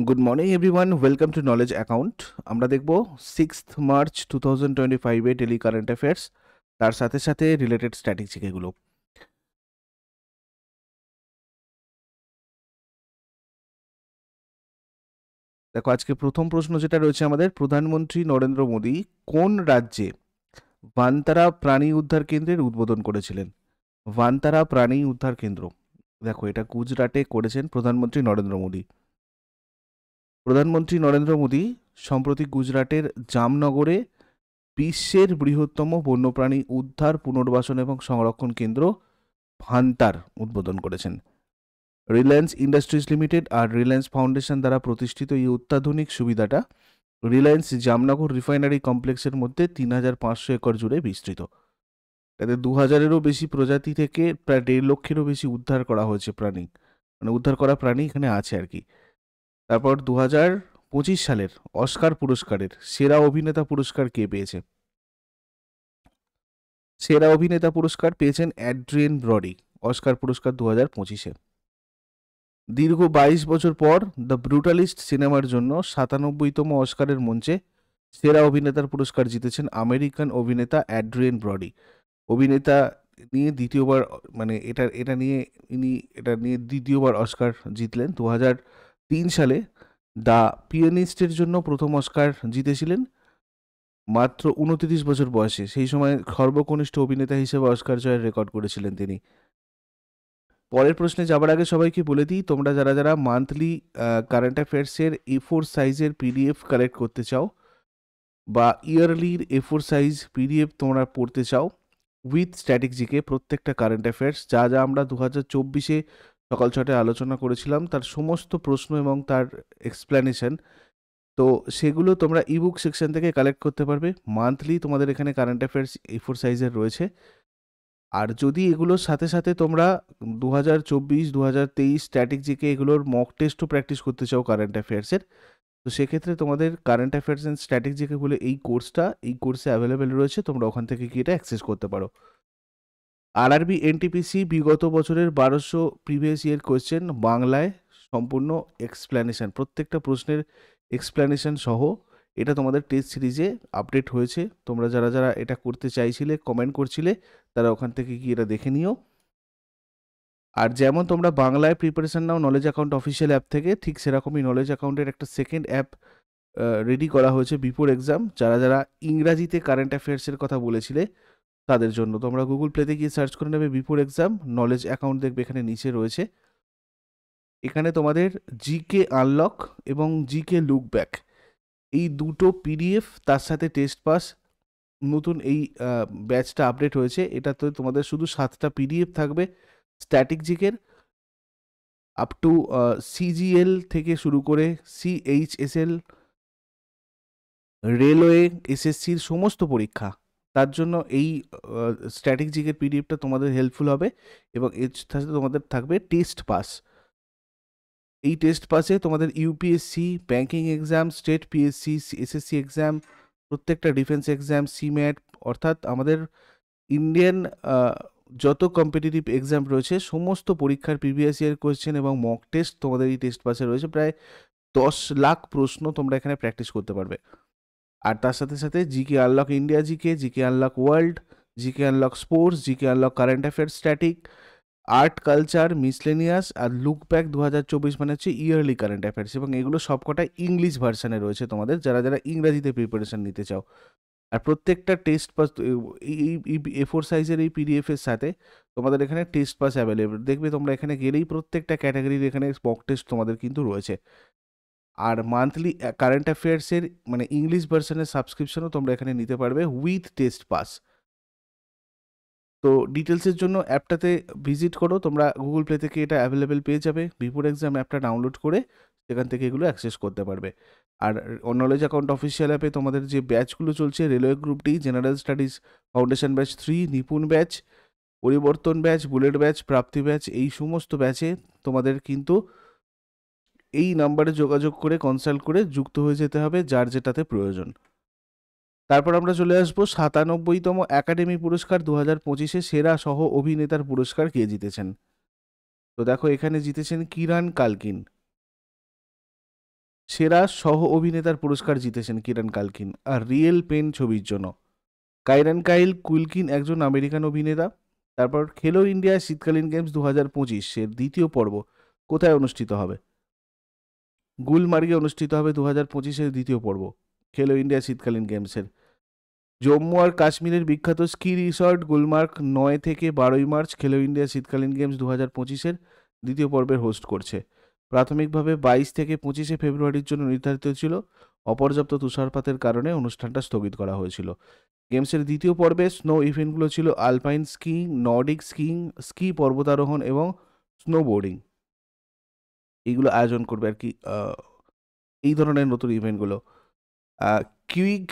Good morning everyone, welcome to knowledge account. আমরা দেখব 6 March 2025 daily current affairs, তার সাথে সাথে রিলেটেড স্ট্যাটিস্টিক এগুলো। দেখো, আজকে প্রথম প্রশ্ন যেটা রয়েছে আমাদের, প্রধানমন্ত্রী নরেন্দ্র মোদী কোন রাজ্যে ভান্তারা প্রাণী উদ্ধার কেন্দ্রের উদ্বোধন করেছিলেন? ভান্তারা প্রাণী উদ্ধার কেন্দ্র, দেখো এটা গুজরাটে করেছেন প্রধানমন্ত্রী নরেন্দ্র মোদী। প্রধানমন্ত্রী নরেন্দ্র মোদী সম্প্রতি গুজরাটের জামনগরে বিশ্বের বৃহত্তম বন্যপ্রাণী উদ্ধার, পুনর্বাসন এবং সংরক্ষণ কেন্দ্র ভান্তার উদ্বোধন করেছেন। রিলায়েন্স ইন্ডাস্ট্রিজ লিমিটেড আর রিলায়েন্স ফাউন্ডেশন দ্বারা প্রতিষ্ঠিত এই অত্যাধুনিক সুবিধাটা রিলায়েন্স জামনগর রিফাইনারি কমপ্লেক্সের মধ্যে 3,500 একর জুড়ে বিস্তৃত। তাতে 2,000-এরও বেশি প্রজাতি থেকে প্রায় 1.5 লক্ষেরও বেশি উদ্ধার করা হয়েছে প্রাণী, মানে উদ্ধার করা প্রাণী এখানে আছে আর কি। তারপর 2025 সালের অস্কার পুরস্কারের সেরা অভিনেতা পুরস্কার কে পেয়েছে? সেরা অভিনেতা পুরস্কার পেয়েছেন অ্যাড্রিয়েন ব্রডি, অস্কার পুরস্কার 2025-এ। দীর্ঘ 22 বছর পর দ্য ব্রুটালিস্ট সিনেমার জন্য 97তম অস্কারের মঞ্চে সেরা অভিনেতার পুরস্কার জিতেছেন আমেরিকান অভিনেতা অ্যাড্রিয়েন ব্রডি। অভিনেতা নিয়ে দ্বিতীয়বার, মানে এটা নিয়ে দ্বিতীয়বার অস্কার জিতলেন। 2003 সালে দ্য পিয়ানিস্টের জন্য প্রথম অস্কার জিতেছিলেন মাত্র 29 বছর বয়সে। সেই সময় সর্বকনিষ্ঠ অভিনেতা হিসেবে অস্কার জয়ের রেকর্ড করেছিলেন তিনি। পরের প্রশ্নে যাবার আগে সবাইকে বলে দিই, তোমরা যারা যারা মান্থলি কারেন্ট অ্যাফেয়ার্সের A4 সাইজের PDF কালেক্ট করতে চাও বা ইয়ারলির A4 সাইজ PDF তোমরা পড়তে চাও উইথ স্ট্র্যাটেজিকে, প্রত্যেকটা কারেন্ট অ্যাফেয়ার্স যা যা আমরা 2024-এ সকাল 6টায় আলোচনা করেছিলাম তার সমস্ত প্রশ্ন এবং তার এক্সপ্লেনেশন, তো সেগুলো তোমরা ইবুক সেকশন থেকে কালেক্ট করতে পারবে। মান্থলি তোমাদের এখানে কারেন্ট অ্যাফেয়ার্স A4 সাইজের রয়েছে। আর যদি এগুলোর সাথে সাথে তোমরা 2024, 2023 স্ট্যাটিক জিকে এগুলোর মক টেস্টও প্র্যাকটিস করতে চাও কারেন্ট অ্যাফেয়ার্সের, তো সেক্ষেত্রে তোমাদের current affairs and static GK বলে এই কোর্সে অ্যাভেলেবেল রয়েছে, তোমরা ওখান থেকে গিয়ে এটা অ্যাক্সেস করতে পারো। আরআরবি এনটিপিসি বিগত বছরের 1200 প্রিভিয়াস ইয়ার কোয়েশ্চেন বাংলায় সম্পূর্ণ এক্সপ্লেনেশন, প্রত্যেকটা প্রশ্নের এক্সপ্লেনেশন সহ এটা তোমাদের টেস্ট সিরিজে আপডেট হয়েছে। তোমরা যারা যারা এটা করতে চাইছিলে, কমেন্ট করছিলে, তারা ওখান থেকে গিয়ে এটা দেখে নিও। আর যেমন তোমরা বাংলায় প্রিপারেশন নাও নলেজ অ্যাকাউন্ট অফিসিয়াল অ্যাপ থেকে, ঠিক সেরকমই নলেজ অ্যাকাউন্টের একটা সেকেন্ড অ্যাপ রেডি করা হয়েছে বিফোর এক্সাম। যারা যারা ইংরাজিতে কারেন্ট অ্যাফেয়ার্সের কথা বলেছিলে তাদের জন্য তোমরা গুগল প্লেতে গিয়ে সার্চ করে নেবে বিফোর এক্সাম নলেজ অ্যাকাউন্ট, দেখবে এখানে নিচে রয়েছে। এখানে তোমাদের জিকে আনলক এবং জিকে লুক ব্যাক এই দুটো PDF, তার সাথে টেস্ট পাস, নতুন এই ব্যাচটা আপডেট হয়েছে। এটাতে তোমাদের শুধু 7টা PDF থাকবে স্ট্যাটিক জিকের, আপ টু CGL থেকে শুরু করে CHSL, রেলওয়ে, SSCর সমস্ত পরীক্ষা। তার জন্য এই স্ট্যাটিক জিকের PDFটা তোমাদের হেল্পফুল হবে। এবং এর সাথে তোমাদের থাকবে টেস্ট পাস। এই টেস্ট পাসে তোমাদের UPSC, banking exam, state PSC, SSC exam, প্রত্যেকটা ডিফেন্স এক্সাম, CMAT, অর্থাৎ আমাদের ইন্ডিয়ান যত কম্পিটিটিভ এক্সাম রয়েছে সমস্ত পরীক্ষার প্রিভিয়াস ইয়ার কোয়েশ্চেন এবং মক টেস্ট তোমাদের এই টেস্ট পাসে রয়েছে। প্রায় 10 লাখ প্রশ্ন তোমরা এখানে প্র্যাকটিস করতে পারবে। আর তার সাথে সাথে GK unlock India GK, GK unlock world, GK unlock sports, GK unlock current affairs static, art culture, miscellaneous, আর লুক ব্যাক 2024 মানে হচ্ছে ইয়ারলি কারেন্ট অ্যাফেয়ার্স। এবং এগুলো সবকটা ইংলিশ ভার্সানে রয়েছে তোমাদের যারা যারা ইংরাজিতে প্রিপারেশন নিতে চাও। আর প্রত্যেকটা টেস্ট পাস এই A4 সাইজের এই PDF এর সাথে তোমাদের এখানে টেস্ট পাস অ্যাভেলেবেল দেখবে। তোমরা এখানে গেলেই প্রত্যেকটা ক্যাটাগরির এখানে মক টেস্ট তোমাদের কিন্তু রয়েছে। আর মান্থলি কারেন্ট অ্যাফেয়ার্সের মানে ইংলিশ ভার্সনের সাবস্ক্রিপশনও তোমরা এখানে নিতে পারবে উইথ টেস্ট পাস। তো ডিটেলসের জন্য অ্যাপটাতে ভিজিট করো, তোমরা গুগল প্লে থেকে এটা অ্যাভেলেবেল পেয়ে যাবে। বিফোর এক্সাম অ্যাপটা ডাউনলোড করে সেখান থেকে এগুলো অ্যাক্সেস করতে পারবে। আর নলেজ অ্যাকাউন্ট অফিসিয়াল অ্যাপে তোমাদের যে ব্যাচগুলো চলছে, railway group D, general studies foundation batch 3, নিপুণ ব্যাচ, পরিবর্তন ব্যাচ, বুলেট ব্যাচ, প্রাপ্তি ব্যাচ, এই সমস্ত ব্যাচে তোমাদের কিন্তু এই নাম্বারে যোগাযোগ করে কনসাল্ট করে যুক্ত হয়ে যেতে হবে যার যেটাতে প্রয়োজন। তারপর আমরা চলে আসবো 97তম একাডেমি পুরস্কার 2025-এ সেরা সহ অভিনেতার পুরস্কার কে জিতেছেন। তো দেখো এখানে জিতেছেন কিরান কালকিন। সেরা সহ অভিনেতার পুরস্কার জিতেছেন কিরণ কালকিন আর রিয়েল পেন ছবির জন্য। কাইরান কাইল কুইলকিন একজন আমেরিকান অভিনেতা। তারপর খেলো ইন্ডিয়া শীতকালীন গেমস 2025 এর দ্বিতীয় পর্ব কোথায় অনুষ্ঠিত হবে? গুলমার্গে অনুষ্ঠিত হবে 2025-এর দ্বিতীয় পর্ব খেলো ইন্ডিয়া শীতকালীন গেমসের। জম্মু আর কাশ্মীরের বিখ্যাত স্কি রিসর্ট গুলমার্গ 9 থেকে 12 মার্চ খেলো ইন্ডিয়া শীতকালীন গেমস 2025-এর দ্বিতীয় পর্বের হোস্ট করছে। প্রাথমিকভাবে 22 থেকে 25 ফেব্রুয়ারির জন্য নির্ধারিত ছিল। অপর্যাপ্ত তুষারপাতের কারণে অনুষ্ঠানটা স্থগিত করা হয়েছিল। গেমসের দ্বিতীয় পর্বে স্নো ইভেন্টগুলো ছিল alpine skiing, Nordic skiing, ski পর্বতারোহণ এবং স্নোবোর্ডিং। এইগুলো আয়োজন করবে আর কি এই ধরনের নতুন ইভেন্টগুলো। কিউইক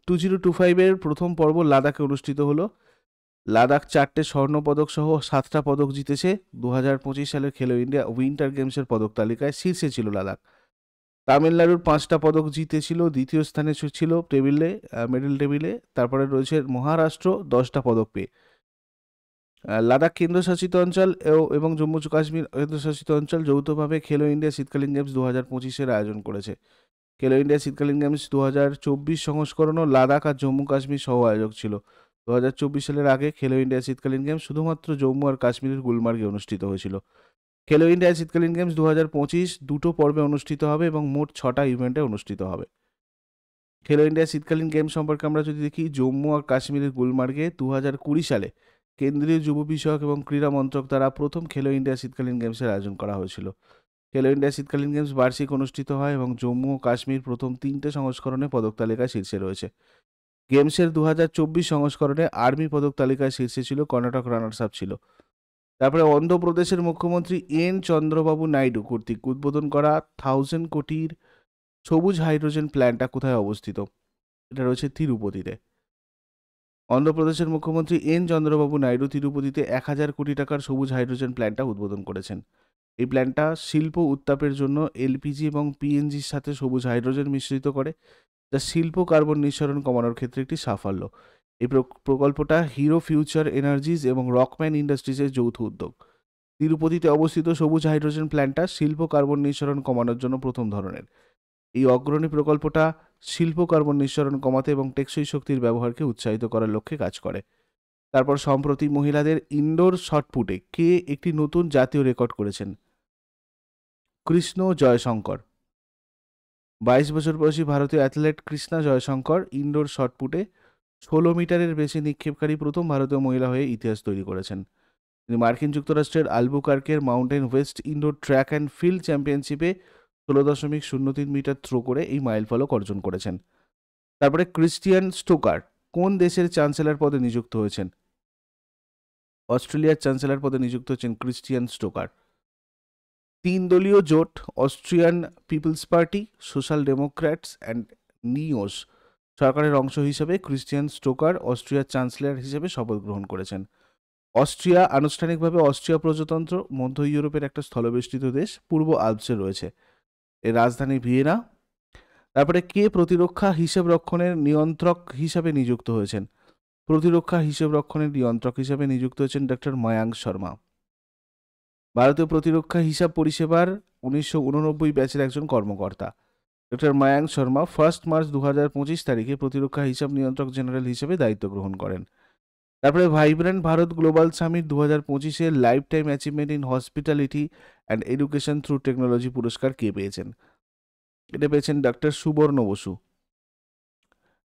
2025-এর প্রথম পর্ব লাদাখে অনুষ্ঠিত হলো। লাদাখ 4টে স্বর্ণপদক সহ 7টা পদক জিতেছে। 2025 সালের খেলো ইন্ডিয়া উইন্টার গেমসের পদক তালিকায় শীর্ষে ছিল লাদাখ। তামিলনাড়ুর 5টা পদক জিতেছিল, দ্বিতীয় স্থানে ছিল টেবিলে, মেডেল টেবিলে। তারপরে রয়েছে মহারাষ্ট্র 10টা পদক পেয়ে। লাদাখ কেন্দ্রশাসিত অঞ্চল এবং জম্মু কাশ্মীর কেন্দ্রশাসিত অঞ্চল যৌথভাবে খেলো ইন্ডিয়া শীতকালীন গেমস 2025-এর আয়োজন করেছে। খেলো ইন্ডিয়া শীতকালীন গেমস 2024 সংস্করণও লাদাখ আর জম্মু কাশ্মীর সহ আয়োজক ছিল। 2024 সালের আগে খেলো ইন্ডিয়া শীতকালীন গেমস শুধুমাত্র জম্মু আর কাশ্মীরের গুলমার্গে অনুষ্ঠিত হয়েছিল। খেলো ইন্ডিয়া শীতকালীন গেমস 2025 দুটো পর্বে অনুষ্ঠিত হবে এবং মোট 6টা ইভেন্টে অনুষ্ঠিত হবে। খেলো ইন্ডিয়া শীতকালীন গেমস সম্পর্কে আমরা যদি দেখি, জম্মু আর কাশ্মীরের গুলমার্গে 2020 সালে কেন্দ্রীয় যুব বিষয়ক এবং ক্রীড়া মন্ত্রক দ্বারা প্রথম খেলো ইন্ডিয়া শীতকালীন গেমসের আয়োজন করা হয়েছিল। খেলো ইন্ডিয়া শীতকালীন গেমস বার্ষিক অনুষ্ঠিত হয় এবং জম্মু ও কাশ্মীর প্রথম 3টে সংস্করণে পদক তালিকায় শীর্ষে রয়েছে। গেমসের 2024 সংস্করণে আর্মি পদক তালিকায় শীর্ষে ছিল, কর্ণাটক রানার্স আপ ছিল। তারপরে অন্ধ্রপ্রদেশের মুখ্যমন্ত্রী এন চন্দ্রবাবু নাইডু কর্তৃক উদ্বোধন করা 1000 কোটির সবুজ হাইড্রোজেন প্ল্যান্টটা কোথায় অবস্থিত? এটা রয়েছে তিরুপতিতে। অন্ধ্রপ্রদেশের মুখ্যমন্ত্রী এন চন্দ্রবাবু নাইডু তিরুপতিতে 1000 কোটি টাকার সবুজ হাইড্রোজেন প্ল্যান্টটা উদ্বোধন করেছেন। এই প্ল্যান্টটা শিল্প উত্তাপের জন্য এলপিজি এবং পিএনজির সাথে সবুজ হাইড্রোজেন মিশ্রিত করে, যা শিল্প কার্বন নিঃসরণ কমানোর ক্ষেত্রে একটি সাফল্য। এই প্রকল্পটা হিরো ফিউচার এনার্জিজ এবং রকম্যান ইন্ডাস্ট্রিজের যৌথ উদ্যোগ। তিরুপতিতে অবস্থিত সবুজ হাইড্রোজেন প্ল্যান্টটা শিল্প কার্বন নিঃসরণ কমানোর জন্য প্রথম ধরনের। এই অগ্রণী প্রকল্পটা শিল্প কার্বন নিঃসরণ কমাতে এবং টেকসই শক্তির ব্যবহারকে উৎসাহিত করার লক্ষ্যে কাজ করে। তারপর সম্প্রতি মহিলাদের ইনডোর শটপুটে কে একটি নতুন জাতীয় রেকর্ড করেছেন? কৃষ্ণ জয়শঙ্কর। 22 বছর বয়সী ভারতীয় অ্যাথলেট কৃষ্ণা জয়শঙ্কর ইনডোর শটপুটে 16 মিটারের বেশি নিক্ষেপকারী প্রথম ভারতীয় মহিলা হয়ে ইতিহাস তৈরি করেছেন। তিনি মার্কিন যুক্তরাষ্ট্রের আলবুকার্কের Mountain West indoor track and field চ্যাম্পিয়নশিপে 16.03 মিটার থ্রো করে এই মাইলফলক অর্জন করেছেন। তারপরে ক্রিস্টিয়ান স্টোকার কোন দেশের চ্যান্সেলর পদে নিযুক্ত হয়েছেন? অস্ট্রেলিয়ার চ্যান্সেলর পদে নিযুক্ত হচ্ছেন ক্রিস্টিয়ান স্টোকার। 3 দলীয় জোট Austrian People's Party, Social Democrats and NEOS সরকারের অংশ হিসেবে ক্রিস্টিয়ান স্টোকার অস্ট্রিয়ার চ্যান্সেলর হিসেবে শপথ গ্রহণ করেছেন। অস্ট্রিয়া আনুষ্ঠানিকভাবে অস্ট্রিয়া প্রজাতন্ত্র মধ্য ইউরোপের একটা স্থলবেষ্টিত দেশ, পূর্ব আল্পসে রয়েছে। এর রাজধানী ভিয়েনা। তারপরে কে প্রতিরক্ষা হিসাব রক্ষণের নিয়ন্ত্রক হিসাবে নিযুক্ত হয়েছেন? প্রতিরক্ষা হিসাব রক্ষণের নিয়ন্ত্রক হিসাবে নিযুক্ত হয়েছেন ডক্টর ময়াঙ্ক শর্মা। ভারতীয় প্রতিরক্ষা হিসাব পরিষেবার 1989 ব্যাচের একজন কর্মকর্তা। ডক্টর ময়াঙ্ক শর্মা 1 মার্চ 2025 তারিখে প্রতিরক্ষা হিসাব নিয়ন্ত্রক জেনারেল হিসেবে দায়িত্ব গ্রহণ করেন। তারপরে ভাইব্রেন্ট ভারত গ্লোবাল সামিট 2025-এর life time achievement in hospitality and education through technology পুরস্কার কে পেয়েছেন? এটা পেয়েছেন ডক্টর সুবর্ণ বসু।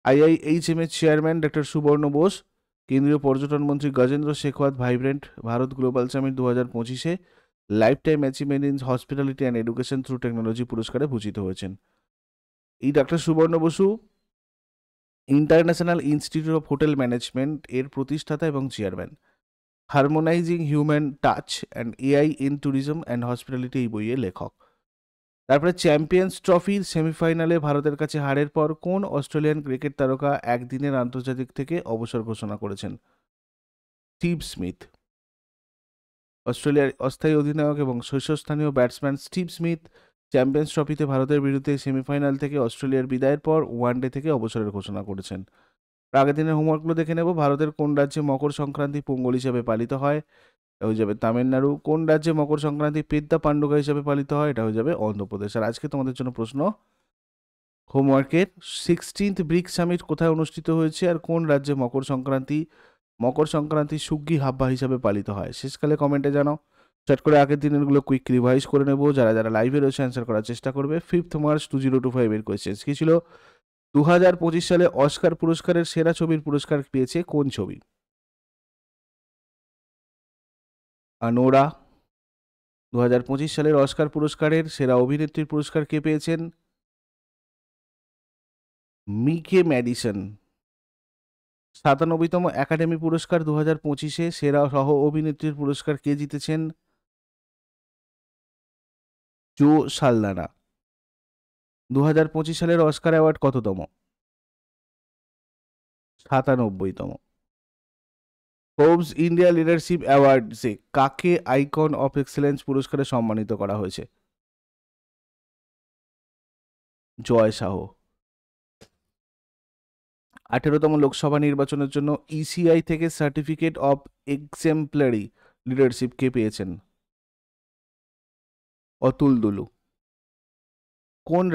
IIHM এর চেয়ারম্যান ডক্টর সুবর্ণ বোস কেন্দ্রীয় পর্যটন মন্ত্রী Gajendra Shekhawat vibrant Bharat global summit 2025-এ life time achievement in hospitality and education through technology পুরস্কারে ভূষিত হয়েছেন। এই doctor Subarna Basu international institute of hotel management এর প্রতিষ্ঠাতা এবং chairman. Harmonising human touch and AI in tourism and hospitality এই বইয়ের লেখক। তারপরে চ্যাম্পিয়ন্স ট্রফির সেমিফাইনালে ভারতের কাছে হারের পর কোন অস্ট্রেলিয়ান ক্রিকেট তারকা একদিনের আন্তর্জাতিক থেকে অবসর ঘোষণা করেছেন? Steve Smith. অস্ট্রেলিয়ার অস্থায়ী অধিনায়ক এবং শীর্ষস্থানীয় ব্যাটসম্যান স্টিভ স্মিথ চ্যাম্পিয়ন্স ট্রফিতে ভারতের বিরুদ্ধে সেমিফাইনাল থেকে অস্ট্রেলিয়ার বিদায়ের পর ওয়ানডে থেকে অবসরের ঘোষণা করেছেন। আগের দিনের হোমওয়ার্কগুলো দেখে নেব। ভারতের কোন রাজ্যে মকর সংক্রান্তি পোঙ্গল হিসেবে পালিত হয়? এটা হয়ে যাবে তামিলনাড়ু। কোন রাজ্যে মকর সংক্রান্তি পেদ্দা পান্ডুকা হিসাবে পালিত হয়? এটা হয়ে যাবে অন্ধ্রপ্রদেশ। আর আজকে তোমাদের জন্য প্রশ্ন হোমওয়ার্কের, 16th ব্রিক্স সামিট কোথায় অনুষ্ঠিত হয়েছে আর কোন রাজ্যে মকর সংক্রান্তি সুগ্গি হাব্বা হিসাবে পালিত হয়? শেষকালে কমেন্টে জানাও। চট করে আগের দিনেরগুলো কুইক রিভাইজ করে নেব। যারা যারা লাইভে রয়েছে অ্যান্সার করার চেষ্টা করবে। 5th মার্চ 2025 এর কোয়েশ্চেন্স কি ছিল? 2025 সালে অস্কার পুরস্কারের সেরা ছবির পুরস্কার পেয়েছে কোন ছবি? আনোরা। 2025 সালের অস্কার পুরস্কারের সেরা অভিনেত্রীর পুরস্কার কে পেয়েছেন? মিকে ম্যাডিসন। 97তম একাডেমি পুরস্কার 2025-এ সেরা সহ অভিনেত্রীর পুরস্কার কে জিতেছেন? জো সালদানা। 2025 সালের অস্কার অ্যাওয়ার্ড কততম? 97তম। ফোর্বস ইন্ডিয়া লিডারশিপ অ্যাওয়ার্ডসে কাকে আইকন অফ এক্সেলেন্স পুরস্কারে সম্মানিত করা হয়েছে? জয় সাহ। 18তম লোকসভা নির্বাচনের জন্য ইসিআই থেকে সার্টিফিকেট অফ এক্সেম্পলারি লিডারশিপ কে পেয়েছেন? অতুল দুলু। কোন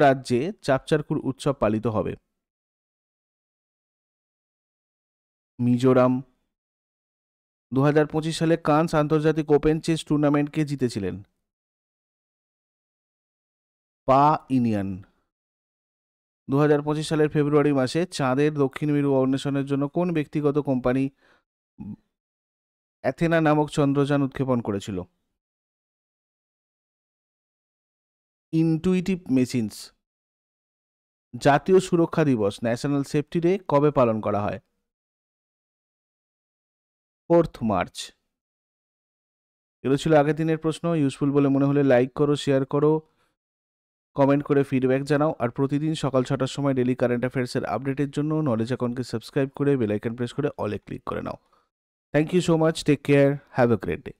রাজ্যে চাপচারকুর উৎসব পালিত হবে? মিজোরাম। 2025 সালে কান্স আন্তর্জাতিক ওপেন চেস টুর্নামেন্ট কে জিতেছিলেন? পা ইনিয়ান। 2025 সালের ফেব্রুয়ারি মাসে চাঁদের দক্ষিণ মেরু অন্বেষণের জন্য কোন ব্যক্তিগত কোম্পানি অ্যাথেনা নামক চন্দ্রযান উৎক্ষেপণ করেছিল? Intuitive machines. জাতীয় সুরক্ষা দিবস ন্যাশনাল সেফটি ডে কবে পালন করা হয়? 4th March. এগুলো ছিল আগের দিনের প্রশ্ন। ইউজফুল বলে মনে হলে লাইক করো, শেয়ার করো, কমেন্ট করে ফিডব্যাক জানাও। আর প্রতিদিন সকাল 6টার সময় ডেলি কারেন্ট অ্যাফেয়ার্সের আপডেটের জন্য নলেজ অ্যাকাউন্টকে সাবস্ক্রাইব করে বেল আইকন প্রেস করে অলে ক্লিক করে নাও। Thank you so much, take care, have a great day.